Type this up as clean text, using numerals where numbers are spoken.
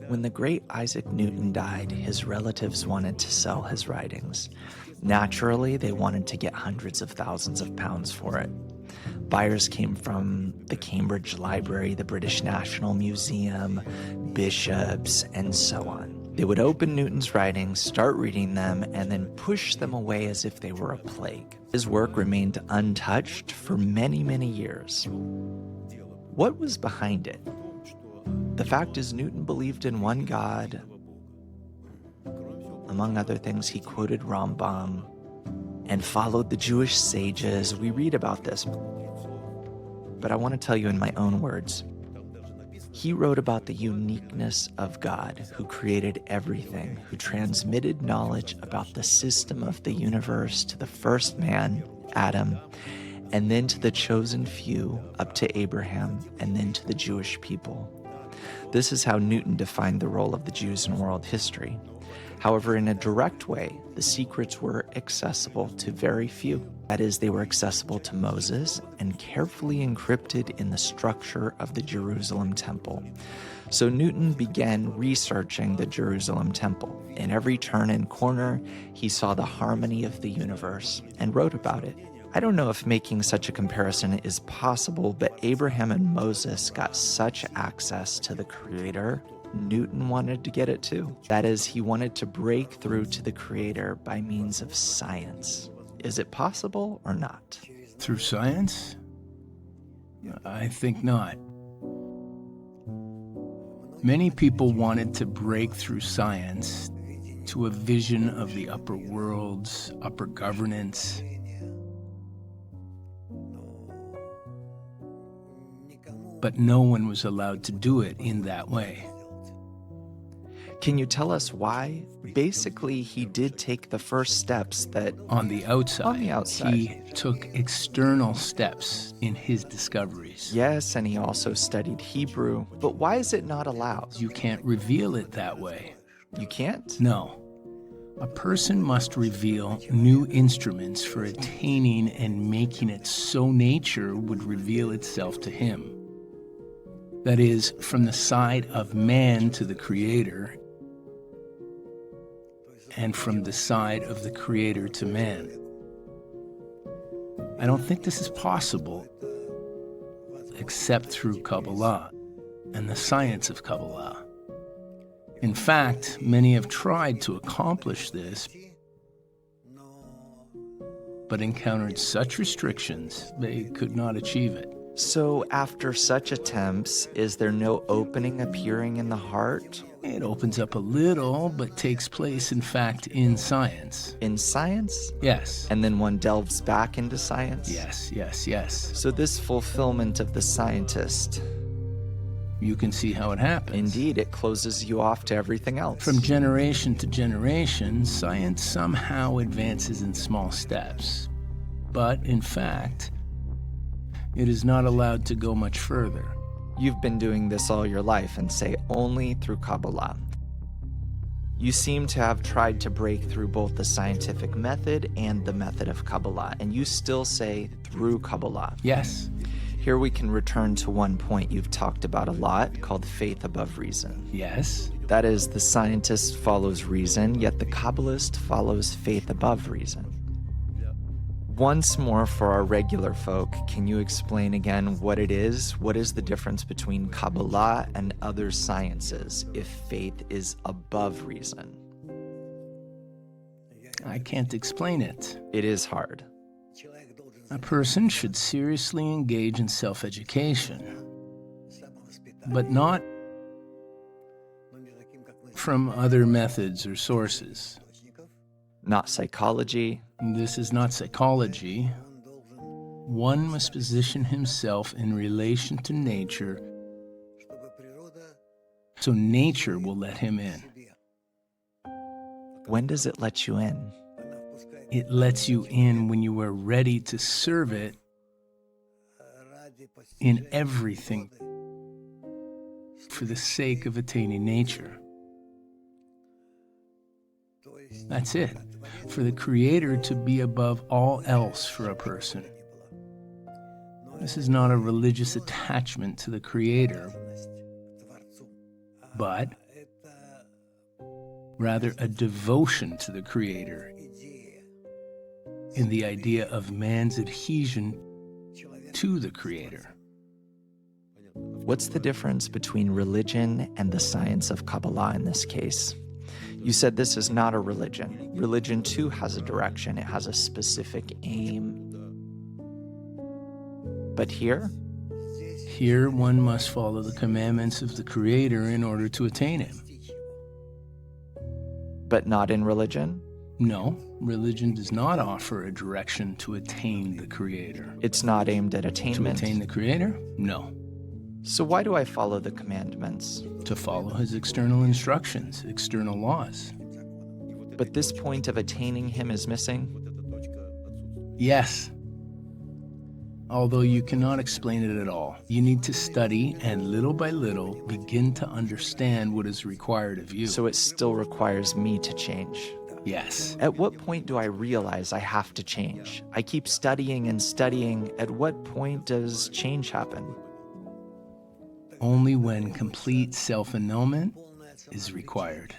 When the great Isaac Newton died, his relatives wanted to sell his writings. Naturally, they wanted to get hundreds of thousands of pounds for it. Buyers came from the Cambridge Library, the British National Museum, bishops, and so on. They would open Newton's writings, start reading them, and then push them away as if they were a plague. His work remained untouched for many, many years. What was behind it? The fact is, Newton believed in one God. Among other things, he quoted Rambam and followed the Jewish sages. We read about this, but I want to tell you in my own words. He wrote about the uniqueness of God, who created everything, who transmitted knowledge about the system of the universe to the first man, Adam, and then to the chosen few, up to Abraham, and then to the Jewish people. This is how Newton defined the role of the Jews in world history. However, in a direct way, the secrets were accessible to very few. That is, they were accessible to Moses and carefully encrypted in the structure of the Jerusalem temple. So Newton began researching the Jerusalem temple. In every turn and corner, he saw the harmony of the universe and wrote about it. I don't know if making such a comparison is possible, but Abraham and Moses got such access to the Creator. Newton wanted to get it too. That is, he wanted to break through to the Creator by means of science. Is it possible or not? Through science? I think not. Many people wanted to break through science to a vision of the upper worlds, upper governance. But no one was allowed to do it in that way. Can you tell us why? Basically, he did take the first steps that... On the outside, he took external steps in his discoveries. Yes, and he also studied Hebrew. But why is it not allowed? You can't reveal it that way. You can't? No. A person must reveal new instruments for attaining and making it so nature would reveal itself to him. That is, from the side of man to the Creator, and from the side of the Creator to man. I don't think this is possible except through Kabbalah and the science of Kabbalah. In fact, many have tried to accomplish this, but encountered such restrictions they could not achieve it. So after such attempts, is there no opening appearing in the heart? It opens up a little, but takes place, in fact, in science. In science? Yes. And then one delves back into science? Yes. So this fulfillment of the scientist... You can see how it happens. Indeed, it closes you off to everything else. From generation to generation, science somehow advances in small steps. But, in fact, it is not allowed to go much further. You've been doing this all your life and say only through Kabbalah. You seem to have tried to break through both the scientific method and the method of Kabbalah, and you still say through Kabbalah. Yes. Here we can return to one point you've talked about a lot, called faith above reason. Yes. That is, the scientist follows reason, yet the Kabbalist follows faith above reason. Once more, for our regular folk, can you explain again what it is? What is the difference between Kabbalah and other sciences if faith is above reason? I can't explain it. It is hard. A person should seriously engage in self-education, but not from other methods or sources. Not psychology. This is not psychology. One must position himself in relation to nature, so nature will let him in. When does it let you in? It lets you in when you are ready to serve it in everything for the sake of attaining nature. That's it. For the Creator to be above all else for a person. This is not a religious attachment to the Creator, but rather a devotion to the Creator, in the idea of man's adhesion to the Creator. What's the difference between religion and the science of Kabbalah in this case? You said this is not a religion. Religion, too, has a direction. It has a specific aim. But here? Here one must follow the commandments of the Creator in order to attain Him. But not in religion? No, religion does not offer a direction to attain the Creator. It's not aimed at attainment. To attain the Creator? No. So why do I follow the commandments? To follow His external instructions, external laws. But this point of attaining Him is missing? Yes. Although you cannot explain it at all, you need to study and little by little begin to understand what is required of you. So it still requires me to change. Yes. At what point do I realize I have to change? I keep studying and studying. At what point does change happen? Only when complete self-annulment is required.